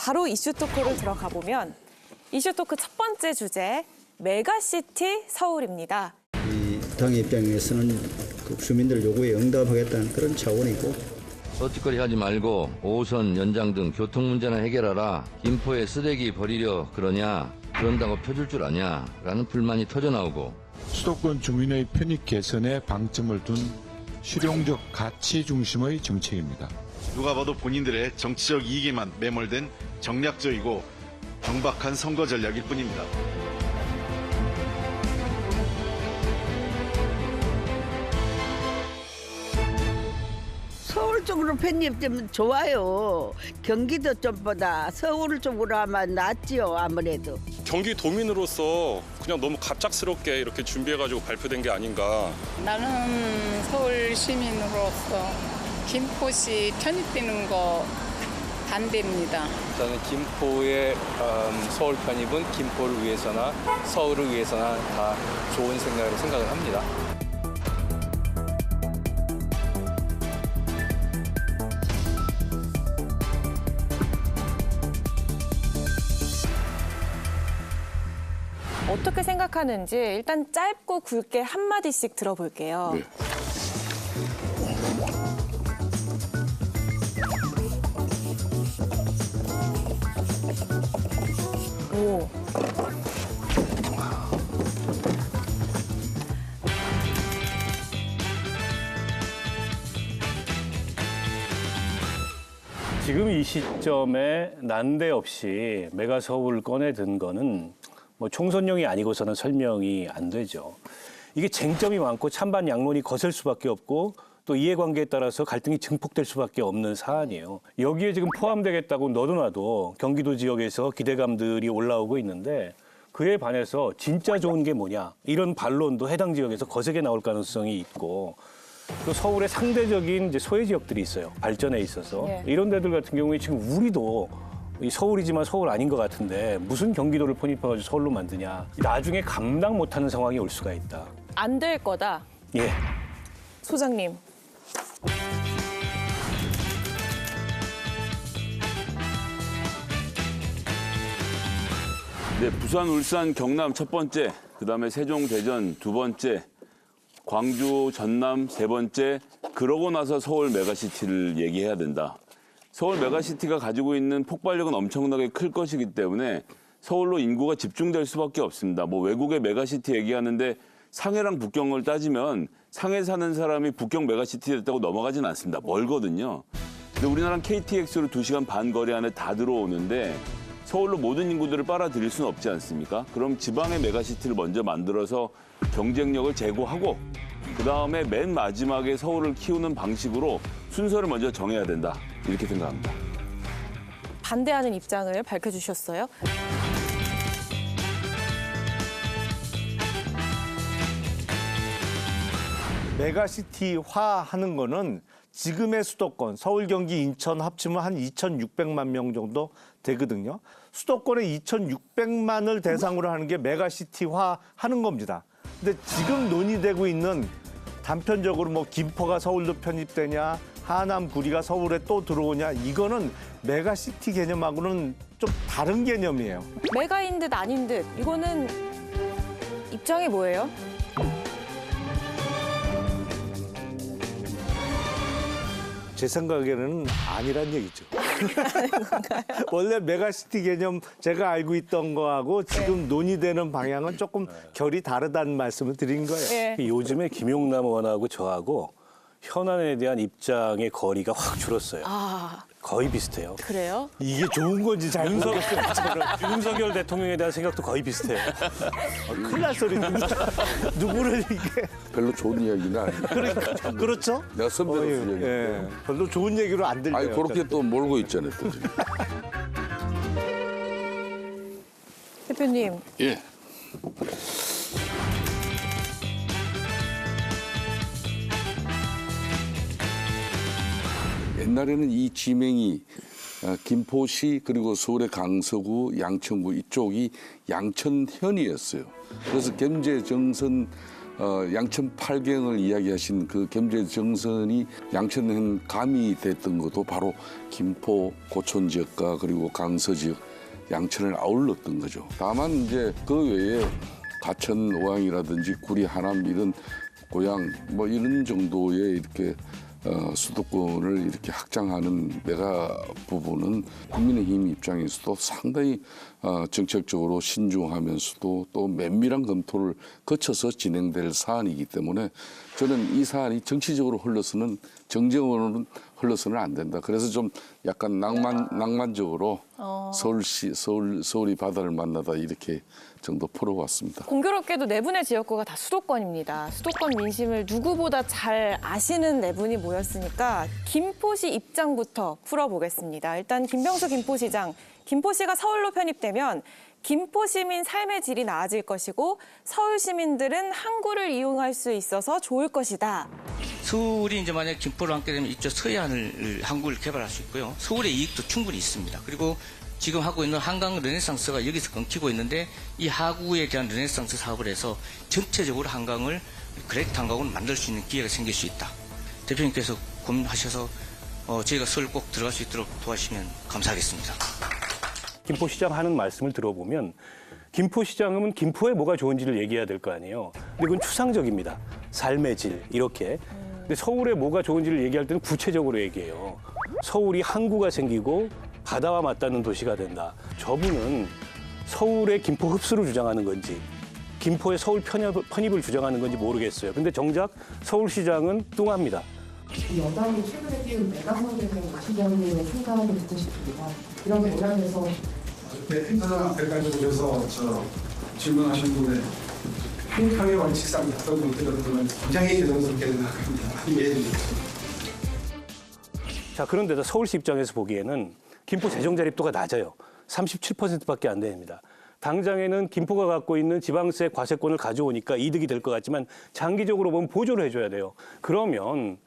바로 이슈 토크로 들어가 보면 이슈 토크 첫 번째 주제 메가시티 서울입니다. 이 당의 입장에서는 그 주민들 요구에 응답하겠다는 그런 차원이고 헛짓거리 하지 말고 5호선 연장 등 교통 문제나 해결하라. 김포에 쓰레기 버리려 그러냐? 그런다고 펴줄 줄 아냐? 라는 불만이 터져나오고 수도권 주민의 편익 개선에 방점을 둔 실용적 가치 중심의 정책입니다. 누가 봐도 본인들의 정치적 이익에만 매몰된 정략적이고 경박한 선거 전략일 뿐입니다. 서울 쪽으로 편입되면 좋아요. 경기도 쪽보다 서울 쪽으로 하면 낫지요, 아무래도. 경기도민으로서 그냥 너무 갑작스럽게 이렇게 준비해가지고 발표된 게 아닌가. 나는 서울 시민으로서 김포시 편입되는 거 반대입니다. 저는 김포의 서울 편입은 김포를 위해서나 서울을 위해서나 다 좋은 생각으로 생각을 합니다. 어떻게 생각하는지 일단 짧고 굵게 한마디씩 들어볼게요. 네. 오. 지금 이 시점에 난데없이 메가서울을 꺼내든 거는 뭐 총선용이 아니고서는 설명이 안 되죠. 이게 쟁점이 많고 찬반 양론이 거셀 수밖에 없고 또 이해관계에 따라서 갈등이 증폭될 수밖에 없는 사안이에요. 여기에 지금 포함되겠다고 너도나도 경기도 지역에서 기대감들이 올라오고 있는데 그에 반해서 진짜 좋은 게 뭐냐 이런 반론도 해당 지역에서 거세게 나올 가능성이 있고 또 서울의 상대적인 이제 소외 지역들이 있어요. 발전에 있어서 이런 데들 같은 경우에 지금 우리도 이 서울이지만 서울 아닌 것 같은데 무슨 경기도를 편입해가지고 서울로 만드냐. 나중에 감당 못하는 상황이 올 수가 있다. 안 될 거다. 예. 소장님. 네, 부산, 울산, 경남 첫 번째, 그다음에 세종, 대전 두 번째, 광주, 전남 세 번째, 그러고 나서 서울 메가시티를 얘기해야 된다. 서울 메가시티가 가지고 있는 폭발력은 엄청나게 클 것이기 때문에 서울로 인구가 집중될 수밖에 없습니다. 뭐 외국의 메가시티 얘기하는데 상해랑 북경을 따지면 상해 사는 사람이 북경 메가시티 됐다고 넘어가진 않습니다. 멀거든요. 근데 우리나라는 KTX로 2시간 반 거리 안에 다 들어오는데 서울로 모든 인구들을 빨아들일 수는 없지 않습니까? 그럼 지방의 메가시티를 먼저 만들어서 경쟁력을 제고하고 그다음에 맨 마지막에 서울을 키우는 방식으로 순서를 먼저 정해야 된다. 이렇게 생각합니다. 반대하는 입장을 밝혀주셨어요. 메가시티화 하는 거는 지금의 수도권, 서울, 경기, 인천 합치면 한 2,600만 명 정도 되거든요. 수도권의 2,600만을 대상으로 하는 게 메가시티화 하는 겁니다. 근데 지금 논의되고 있는 단편적으로 뭐 김포가 서울로 편입되냐, 하남, 구리가 서울에 또 들어오냐, 이거는 메가시티 개념하고는 좀 다른 개념이에요. 메가인 듯 아닌 듯. 이거는 입장이 뭐예요? 제 생각에는 아니란 얘기죠. 원래 메가시티 개념 제가 알고 있던 거하고 지금 논의되는 방향은 조금 결이 다르다는 말씀을 드린 거예요. 요즘에 김용남 의원하고 저하고 현안에 대한 입장의 거리가 확 줄었어요. 거의 비슷해요. 그래요? 이게 좋은 건지 잘못된 윤석열 대통령에 대한 생각도 거의 비슷해요. 큰일 날 소리입니다. 누구를 이게. 별로 좋은 이야기는 아니에요. 그러니까, 그렇죠? 내가 선배로서 얘기. 예. 별로 좋은 얘기로 안 들려요. 아니, 그렇게 또 몰고 있잖아요. 또 지금. 대표님. 예. 옛날에는 이 지명이 김포시 그리고 서울의 강서구, 양천구 이쪽이 양천현이었어요. 그래서 경제 정선 양천 8경을 이야기하신 그 gem주의 정선이 양천행 감이 됐던 것도 바로 김포, 고촌 지역과 그리고 강서 지역, 양천을 아울렀던 거죠. 다만 이제 그 외에 가천, 오양이라든지 구리, 하남 이런 고양 뭐 이런 정도의 이렇게 수도권을 이렇게 확장하는 메가 부분은 국민의힘 입장에서도 상당히 정책적으로 신중하면서도 또 면밀한 검토를 거쳐서 진행될 사안이기 때문에 저는 이 사안이 정치적으로 흘러서는 정쟁으로는 흘러서는 안 된다. 그래서 좀 약간 낭만적으로 서울이 바다를 만나다 이렇게 정도 풀어왔습니다. 공교롭게도 네 분의 지역구가 다 수도권입니다. 수도권 민심을 누구보다 잘 아시는 네 분이 모였으니까 김포시 입장부터 풀어보겠습니다. 일단 김병수 김포시장, 김포시가 서울로 편입되면 김포 시민 삶의 질이 나아질 것이고 서울 시민들은 항구를 이용할 수 있어서 좋을 것이다. 서울이 이제 만약 김포로 함께 되면 이쪽 서해안을 항구를 개발할 수 있고요. 서울의 이익도 충분히 있습니다. 그리고 지금 하고 있는 한강 르네상스가 여기서 끊기고 있는데 이 하구에 대한 르네상스 사업을 해서 전체적으로 한강을 그레이트 한강으로 만들 수 있는 기회가 생길 수 있다. 대표님께서 고민하셔서 저희가 서울 꼭 들어갈 수 있도록 도와주시면 감사하겠습니다. 김포시장 하는 말씀을 들어보면 김포시장은 김포에 뭐가 좋은지를 얘기해야 될 거 아니에요. 근데 그건 추상적입니다. 삶의 질 이렇게. 근데 서울에 뭐가 좋은지를 얘기할 때는 구체적으로 얘기해요. 서울이 항구가 생기고 바다와 맞닿는 도시가 된다. 저분은 서울의 김포 흡수를 주장하는 건지 김포의 서울 편입을 주장하는 건지 모르겠어요. 근데 정작 서울시장은 뚱합니다. 여당이 최근에 띄운 메가서울에 대한 시장님의 생각을 듣고 싶습니다. 이런 논란에서 행사장 앞에까지 오셔서 질문하신 분의 행정의 원칙상 답변을 못 드렸던 건 굉장히 죄송스럽게 생각합니다. 이해해 주십시오. 자, 그런데도 서울시 입장에서 보기에는 김포 재정 자립도가 낮아요. 37%밖에 안 됩니다. 당장에는 김포가 갖고 있는 지방세 과세권을 가져오니까 이득이 될 것 같지만 장기적으로 보면 보조를 해줘야 돼요. 그러면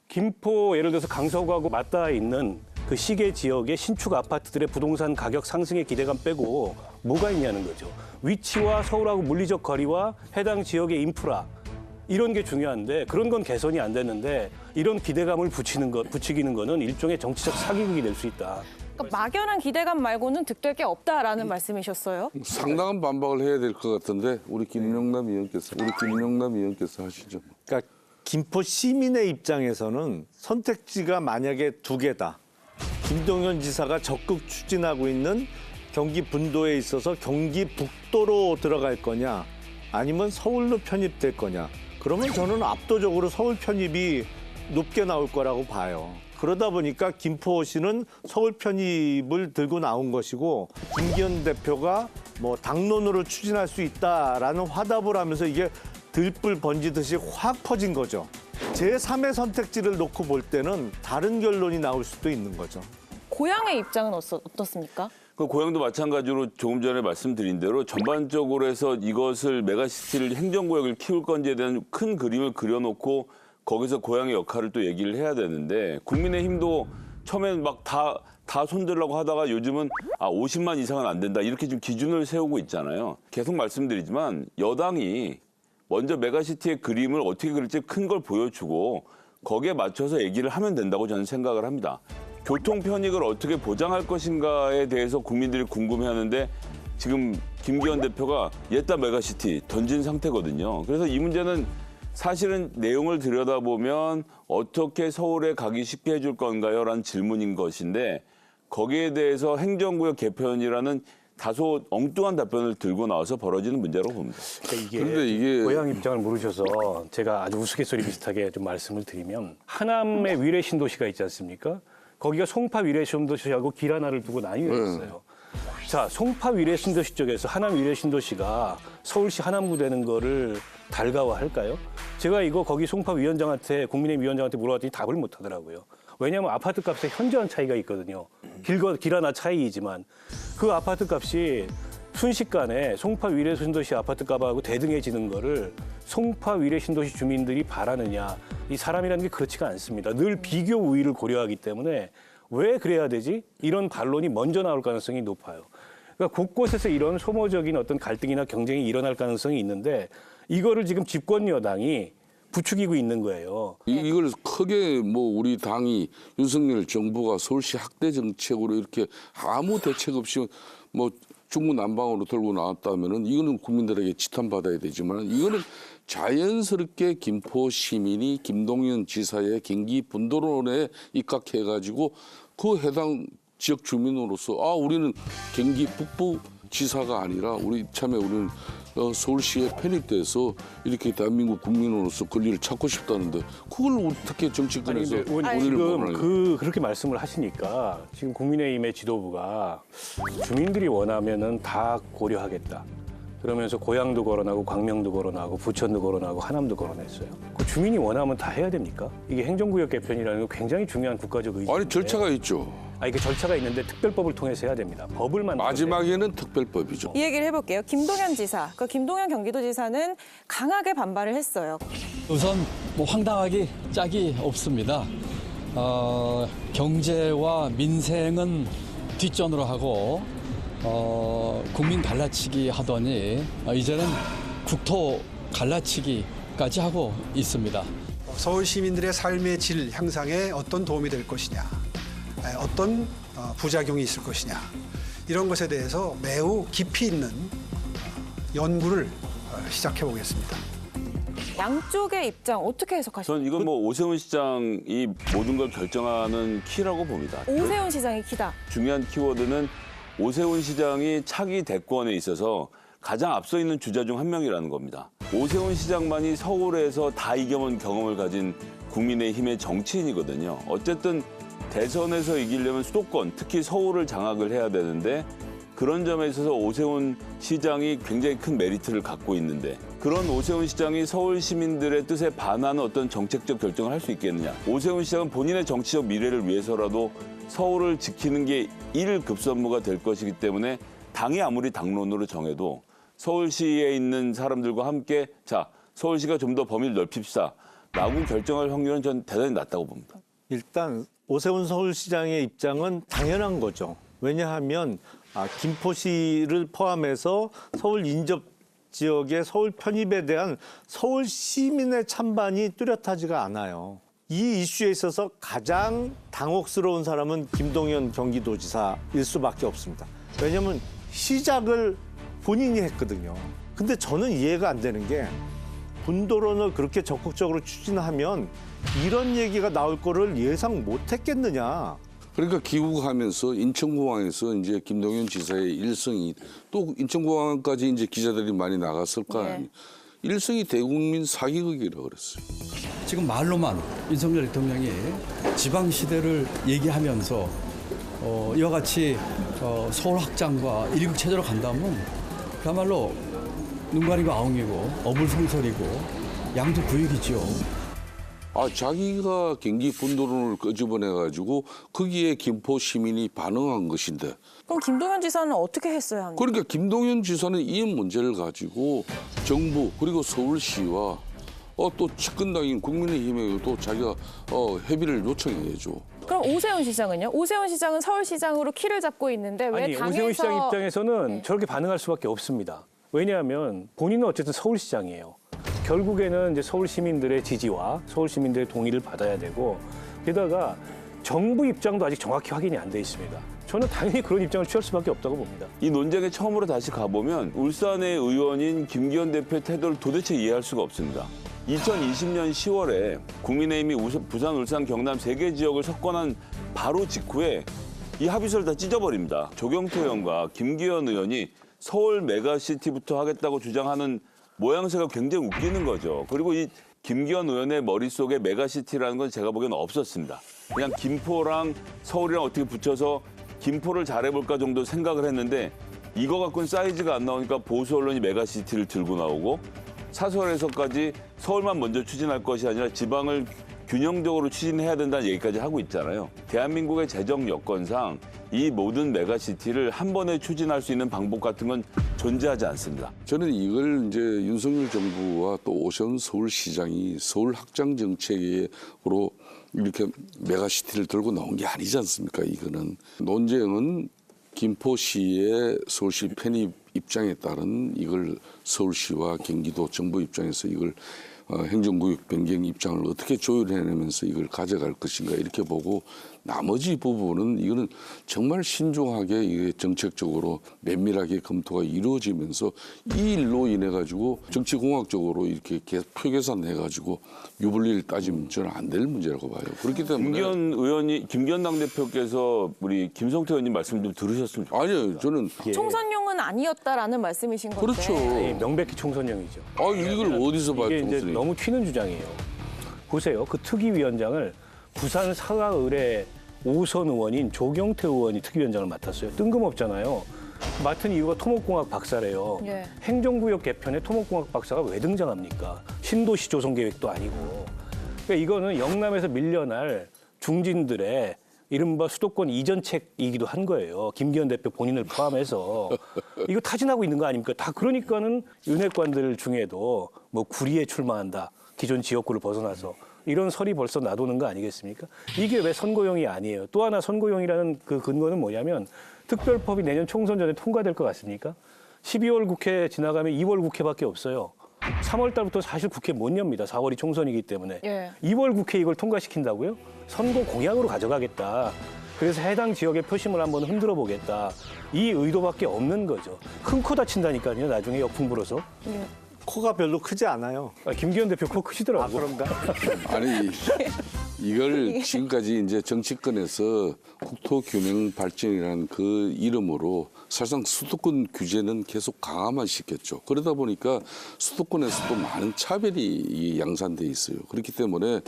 김포 예를 들어서 강서구하고 맞닿아 있는 그 시계 지역의 신축 아파트들의 부동산 가격 상승의 기대감 빼고 뭐가 있냐는 거죠. 위치와 서울하고 물리적 거리와 해당 지역의 인프라 이런 게 중요한데 그런 건 개선이 안 됐는데 이런 기대감을 부추기는 거는 일종의 정치적 사기극이 될 수 있다. 그러니까 막연한 기대감 말고는 득될 게 없다라는 말씀이셨어요? 상당한 반박을 해야 될 것 같은데 우리 김영남 의원께서 하시죠. 그러니까 김포 시민의 입장에서는 선택지가 만약에 두 개다. 김동연 지사가 적극 추진하고 있는 경기 분도에 있어서 경기 북도로 들어갈 거냐 아니면 서울로 편입될 거냐. 그러면 저는 압도적으로 서울 편입이 높게 나올 거라고 봐요. 그러다 보니까 김포시는 서울 편입을 들고 나온 것이고 김기현 대표가 뭐 당론으로 추진할 수 있다라는 화답을 하면서 이게 들불 번지듯이 확 퍼진 거죠. 제3의 선택지를 놓고 볼 때는 다른 결론이 나올 수도 있는 거죠. 고향의 입장은 어떻습니까? 그 고향도 마찬가지로 조금 전에 말씀드린 대로 전반적으로 해서 이것을 메가시티를 행정구역을 키울 건지에 대한 큰 그림을 그려놓고 거기서 고향의 역할을 또 얘기를 해야 되는데 국민의힘도 처음엔 막 다 손들라고 하다가 요즘은 50만 이상은 안 된다 이렇게 좀 기준을 세우고 있잖아요. 계속 말씀드리지만 여당이 먼저 메가시티의 그림을 어떻게 그릴지 큰 걸 보여주고 거기에 맞춰서 얘기를 하면 된다고 저는 생각을 합니다. 교통 편익을 어떻게 보장할 것인가에 대해서 국민들이 궁금해하는데 지금 김기현 대표가 옛다 메가시티 던진 상태거든요. 그래서 이 문제는 사실은 내용을 들여다보면 어떻게 서울에 가기 쉽게 해줄 건가요? 라는 질문인 것인데 거기에 대해서 행정구역 개편이라는 다소 엉뚱한 답변을 들고 나와서 벌어지는 문제라고 봅니다. 그러니까 그런데 이게 고향 입장을 모르셔서 제가 아주 우스갯소리 비슷하게 좀 말씀을 드리면 하남의 위례 신도시가 있지 않습니까? 거기가 송파 위례 신도시하고 길 하나를 두고 나뉘어 있어요. 자, 송파 위례 신도시 쪽에서 하남 위례 신도시가 서울시 하남구 되는 거를 달가워할까요? 제가 이거 거기 송파 위원장한테 국민의힘 위원장한테 물어봤더니 답을 못 하더라고요. 왜냐하면 아파트 값에 현저한 차이가 있거든요. 길 하나 차이이지만 그 아파트 값이 순식간에 송파 위례 신도시 아파트 값하고 대등해지는 거를 송파 위례 신도시 주민들이 바라느냐. 이 사람이라는 게 그렇지가 않습니다. 늘 비교 우위를 고려하기 때문에 왜 그래야 되지? 이런 반론이 먼저 나올 가능성이 높아요. 그러니까 곳곳에서 이런 소모적인 어떤 갈등이나 경쟁이 일어날 가능성이 있는데 이거를 지금 집권 여당이 부추기고 있는 거예요. 이걸 크게 뭐 우리 당이 윤석열 정부가 서울시 학대 정책으로 이렇게 아무 대책 없이 뭐 중구난방으로 들고 나왔다면은 이거는 국민들에게 지탄받아야 되지만 이거는 자연스럽게 김포 시민이 김동연 지사의 경기 분도론에 입각해가지고 그 해당 지역 주민으로서 우리는 경기 북부 지사가 아니라 우리는 서울시에 편입돼서 이렇게 대한민국 국민으로서 권리를 찾고 싶다는데 그걸 어떻게 정치권에서 지금 그렇게 말씀을 하시니까 지금 국민의힘의 지도부가 주민들이 원하면은 다 고려하겠다. 그러면서 고양도 거론하고 광명도 거론하고 부천도 거론하고 하남도 거론했어요. 그 주민이 원하면 다 해야 됩니까? 이게 행정구역 개편이라는 거 굉장히 중요한 국가적 의지인데. 아니 절차가 있죠. 이게 절차가 있는데 특별법을 통해서 해야 됩니다. 법을 만들어야 마지막에는 특별법이죠. 이 얘기를 해볼게요. 김동연 지사, 그러니까 김동연 경기도지사는 강하게 반발을 했어요. 우선 뭐 황당하기 짝이 없습니다. 경제와 민생은 뒷전으로 하고 국민 갈라치기 하더니 이제는 국토 갈라치기까지 하고 있습니다. 서울 시민들의 삶의 질 향상에 어떤 도움이 될 것이냐, 어떤 부작용이 있을 것이냐, 이런 것에 대해서 매우 깊이 있는 연구를 시작해 보겠습니다. 양쪽의 입장 어떻게 해석하십니까? 저는 이건 뭐 오세훈 시장이 모든 걸 결정하는 키라고 봅니다. 오세훈 시장이 키다. 중요한 키워드는 오세훈 시장이 차기 대권에 있어서 가장 앞서 있는 주자 중 한 명이라는 겁니다. 오세훈 시장만이 서울에서 다 이겨본 경험을 가진 국민의힘의 정치인이거든요. 어쨌든 대선에서 이기려면 수도권, 특히 서울을 장악을 해야 되는데 그런 점에 있어서 오세훈 시장이 굉장히 큰 메리트를 갖고 있는데 그런 오세훈 시장이 서울 시민들의 뜻에 반하는 어떤 정책적 결정을 할 수 있겠느냐. 오세훈 시장은 본인의 정치적 미래를 위해서라도 서울을 지키는 게 1급선무가 될 것이기 때문에 당이 아무리 당론으로 정해도 서울시에 있는 사람들과 함께 자, 서울시가 좀 더 범위를 넓힙시다 라고 결정할 확률은 전 대단히 낮다고 봅니다. 일단 오세훈 서울시장의 입장은 당연한 거죠. 왜냐하면 김포시를 포함해서 서울 인접 지역의 서울 편입에 대한 서울 시민의 찬반이 뚜렷하지가 않아요. 이 이슈에 있어서 가장 당혹스러운 사람은 김동연 경기도지사일 수밖에 없습니다. 왜냐하면 시작을 본인이 했거든요. 근데 저는 이해가 안 되는 게 분도론을 그렇게 적극적으로 추진하면 이런 얘기가 나올 거를 예상 못 했겠느냐. 그러니까 귀국하면서 인천공항에서 이제 김동연 지사의 일성이 또 인천공항까지 이제 기자들이 많이 나갔을 거 아니에요. 일성이 대국민 사기극이라고 그랬어요. 지금 말로만 윤석열 대통령이 지방 시대를 얘기하면서 이와 같이 서울 확장과 일국 체제로 간다면 그야말로 눈 가리고 아웅이고 어불성설이고 양도부익이죠. 자기가 경기 분도론을 끄집어내가지고 거기에 김포 시민이 반응한 것인데. 그럼 김동연 지사는 어떻게 했어야 합니까? 그러니까 김동연 지사는 이 문제를 가지고 정부 그리고 서울시와 또 집권당인 국민의힘에도 자기가 협의를 요청해야죠. 그럼 오세훈 시장은요? 오세훈 시장은 서울시장으로 키를 잡고 있는데 왜 당에서... 오세훈 시장 입장에서는 저렇게 반응할 수밖에 없습니다. 왜냐하면 본인은 어쨌든 서울시장이에요. 결국에는 이제 서울 시민들의 지지와 서울 시민들의 동의를 받아야 되고 게다가 정부 입장도 아직 정확히 확인이 안 돼 있습니다. 저는 당연히 그런 입장을 취할 수밖에 없다고 봅니다. 이 논쟁에 처음으로 다시 가보면 울산의 의원인 김기현 대표의 태도를 도대체 이해할 수가 없습니다. 2020년 10월에 국민의힘이 부산, 울산, 경남 3개 지역을 석권한 바로 직후에 이 합의서를 다 찢어버립니다. 조경태 의원과 김기현 의원이 서울 메가시티부터 하겠다고 주장하는 모양새가 굉장히 웃기는 거죠. 그리고 이 김기현 의원의 머릿속에 메가시티라는 건 제가 보기에는 없었습니다. 그냥 김포랑 서울이랑 어떻게 붙여서 김포를 잘해볼까 정도 생각을 했는데 이거 갖고는 사이즈가 안 나오니까 보수 언론이 메가시티를 들고 나오고 사설에서까지 서울만 먼저 추진할 것이 아니라 지방을 균형적으로 추진해야 된다는 얘기까지 하고 있잖아요. 대한민국의 재정 여건상 이 모든 메가시티를 한 번에 추진할 수 있는 방법 같은 건 존재하지 않습니다. 저는 이걸 이제 윤석열 정부와 또 오세훈 서울시장이 서울 확장 정책으로 이렇게 메가시티를 들고 나온 게 아니지 않습니까? 이거는 논쟁은 김포시의 서울시 편입 입장에 따른 이걸 서울시와 경기도 정부 입장에서 이걸 행정구역 변경 입장을 어떻게 조율해내면서 이걸 가져갈 것인가 이렇게 보고 나머지 부분은 이거는 정말 신중하게 이게 정책적으로 면밀하게 검토가 이루어지면서 이 일로 인해 가지고 정치공학적으로 이렇게 표계산해가지고 유불리를 따지면 저는 안 될 문제라고 봐요. 그렇기 때문에 김기현 당대표께서 우리 김성태 의원님 말씀 좀 들으셨으면 좋겠어요. 아니요, 저는 총선용은 아니었다라는 말씀이신 건데. 그렇죠. 명백히 총선용이죠. 이걸 어디서 봐요? 이게 이제 너무 튀는 주장이에요. 보세요. 그 특위위원장을 부산 사과을의 5선 의원인 조경태 의원이 특위위원장을 맡았어요. 뜬금없잖아요. 맡은 이유가 토목공학 박사래요. 예. 행정구역 개편에 토목공학 박사가 왜 등장합니까? 신도시 조성 계획도 아니고. 그러니까 이거는 영남에서 밀려날 중진들의 이른바 수도권 이전책이기도 한 거예요. 김기현 대표 본인을 포함해서. 이거 타진하고 있는 거 아닙니까? 다 그러니까는 윤핵관들 중에도 뭐 구리에 출마한다. 기존 지역구를 벗어나서. 이런 설이 벌써 나도는 거 아니겠습니까? 이게 왜 선거용이 아니에요? 또 하나 선거용이라는 그 근거는 뭐냐면 특별법이 내년 총선 전에 통과될 것 같습니까? 12월 국회 지나가면 2월 국회밖에 없어요. 3월 달부터 사실 국회 못 엽니다. 4월이 총선이기 때문에. 예. 2월 국회 이걸 통과시킨다고요? 선거 공약으로 가져가겠다. 그래서 해당 지역의 표심을 한번 흔들어 보겠다. 이 의도밖에 없는 거죠. 큰 코 다친다니까요. 나중에 역풍 불어서. 예. 코가 별로 크지 않아요. 김기현 대표 코 크시더라고요. 그런가? 아니 이걸 지금까지 이제 정치권에서 국토균형 발전이라는 그 이름으로 사실상 수도권 규제는 계속 강화만 시켰죠. 그러다 보니까 수도권에서도 많은 차별이 양산돼 있어요. 그렇기 때문에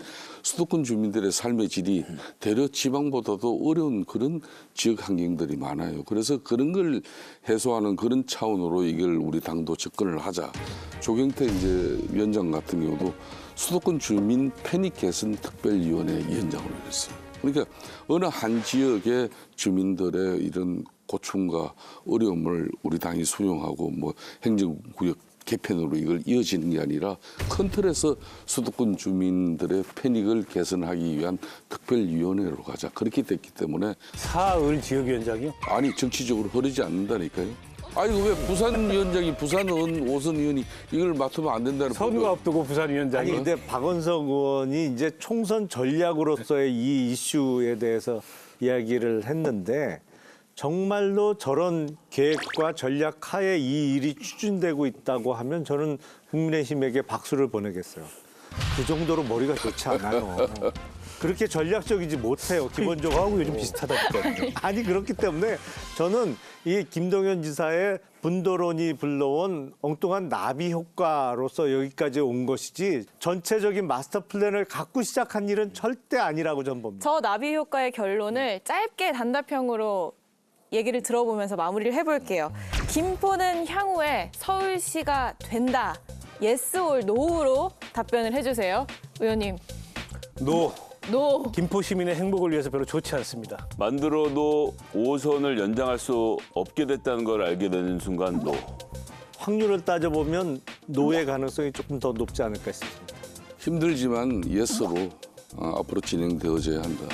수도권 주민들의 삶의 질이 대려 지방보다도 어려운 그런 지역 환경들이 많아요. 그래서 그런 걸 해소하는 그런 차원으로 이걸 우리 당도 접근을 하자. 조경태 이제 위원장 같은 경우도 수도권 주민 편익 개선 특별위원회 위원장으로 했어요. 그러니까 어느 한 지역의 주민들의 이런 고충과 어려움을 우리 당이 수용하고 뭐 행정구역 개편으로 이걸 이어지는 게 아니라 큰 틀에서 수도권 주민들의 편익을 개선하기 위한 특별위원회로 가자. 그렇게 됐기 때문에 사을 지역위원장이요? 아니 정치적으로 흐르지 않는다니까요. 아니 왜 부산위원장이 부산 5선 의원이 이걸 맡으면 안 된다는 선거 앞두고 부산위원장이. 아니 근데 박원석 의원이 이제 총선 전략으로서의 이 이슈에 대해서 이야기를 했는데 정말로 저런 계획과 전략 하에 이 일이 추진되고 있다고 하면 저는 국민의힘에게 박수를 보내겠어요. 그 정도로 머리가 좋지 않아요. 그렇게 전략적이지 못해요. 기본적으로 하고 요즘 비슷하다니까요. 아니 그렇기 때문에 저는 이 김동연 지사의 분도론이 불러온 엉뚱한 나비 효과로서 여기까지 온 것이지 전체적인 마스터 플랜을 갖고 시작한 일은 절대 아니라고 저는 봅니다. 저 나비 효과의 결론을 짧게 단답형으로 얘기를 들어보면서 마무리를 해볼게요. 김포는 향후에 서울시가 된다. yes or no로 답변을 해주세요. 의원님. 노. 노. 김포 시민의 행복을 위해서 별로 좋지 않습니다. 만들어도 5선을 연장할 수 없게 됐다는 걸 알게 되는 순간 노. 확률을 따져보면 노의 가능성이 조금 더 높지 않을까 싶습니다. 힘들지만 예스로 앞으로 진행되어져야 한다.